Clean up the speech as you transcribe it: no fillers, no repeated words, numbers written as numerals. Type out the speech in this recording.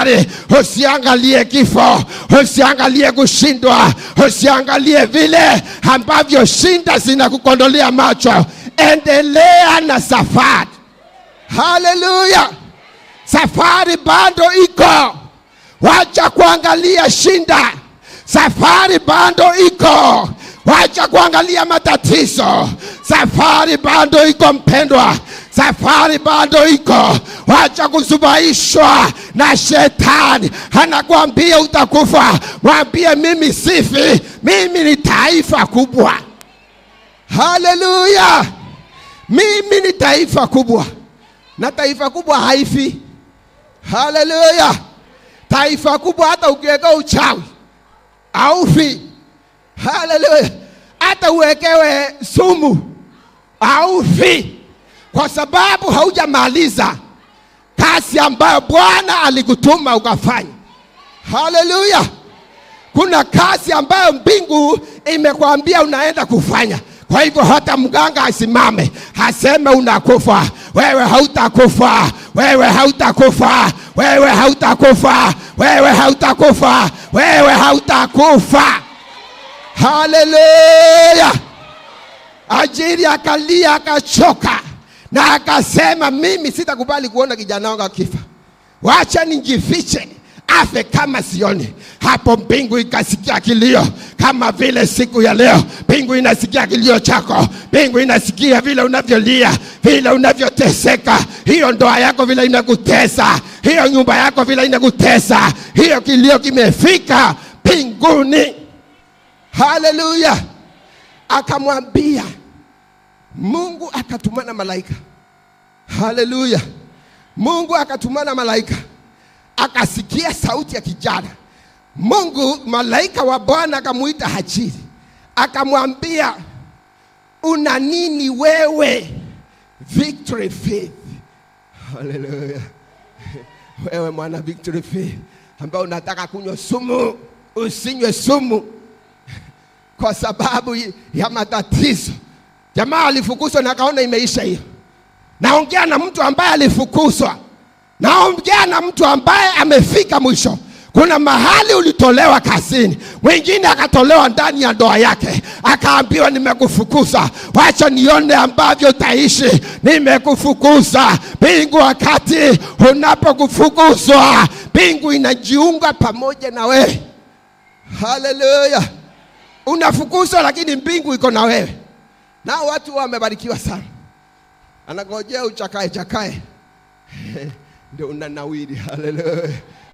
safari. Usiangalie kifo, usiangalie kushindwa, usiangalie vile ambavyo shinda zinakukondolea macho. Endelea na safari. Haleluya. Safari bado iko. Wacha kuangalia shinda. Safari bado iko. Wacha kuangalia matatizo. Safari bado iko mpendwa. Safari bado iko. Wacha kusubaishwa na shetani. Anakuambia utakufa. Mwambie mimi sifi. Mimi ni taifa kubwa. Haleluya. Mimi ni taifa kubwa. Na taifa kubwa haifi. Haleluya. Taifa kubwa hata ukiweka uchawi haufi. Haleluya. Hata uwekewe sumu haufi, kwa sababu haujamaliza kazi ambayo Bwana alikutuma ukafanya. Haleluya. Kuna kazi ambayo mbingu imekwambia unaenda kufanya. Kwa hivyo hata mganga asimame aseme unakufa, wewe hautakufa, wewe hautakufa, wewe hautakufa, wewe hautakufa, wewe hautakufa. Haleluya. Ajiri akalia akachoka na akasema mimi sitakubali kuona kijana wangu akifa. Wacha nijifiche afe kama sioni. Hapo mbingu ikasikia kilio kama vile siku ya leo. Mbingu inasikia kilio chako. Mbingu inasikia vile unavyolia, vile unavyoteseka. Hiyo ndoa yako vile inakutesa, hiyo nyumba yako vile inakutesa. Hiyo kilio kimefika mbinguni. Haleluya. Akamwambia, Mungu akatumana malaika. Haleluya. Mungu akatumana malaika. Akasikia sauti ya kijana. Mungu, malaika wa Bwana akamuita Hajiri. Akamwambia, una nini wewe? Victory Faith. Haleluya. Wewe mwana Victory Faith ambao unataka kunywa sumu, usinywe sumu kwa sababu ya matatizo. Jamaa alifukuzwa na akaona imeisha hiyo. Naongea na mtu ambaye alifukuzwa. Naongea na mtu ambaye amefika mwisho. Kuna mahali ulitolewa kazini, mwingine akatolewa ndani ya ndoa yake, akaambiwa nimekufukuza, wacha nione ambavyo utaishi. Nimekufukuza. Mbingu wakati unapokufukuzwa, mbingu inajiunga pamoja na wewe. Haleluya. Unafukuzwa lakini mbingu iko na wewe. Na watu wamebarikiwa sana. Anangojea uchakae ndio unanawiri. Haleluya.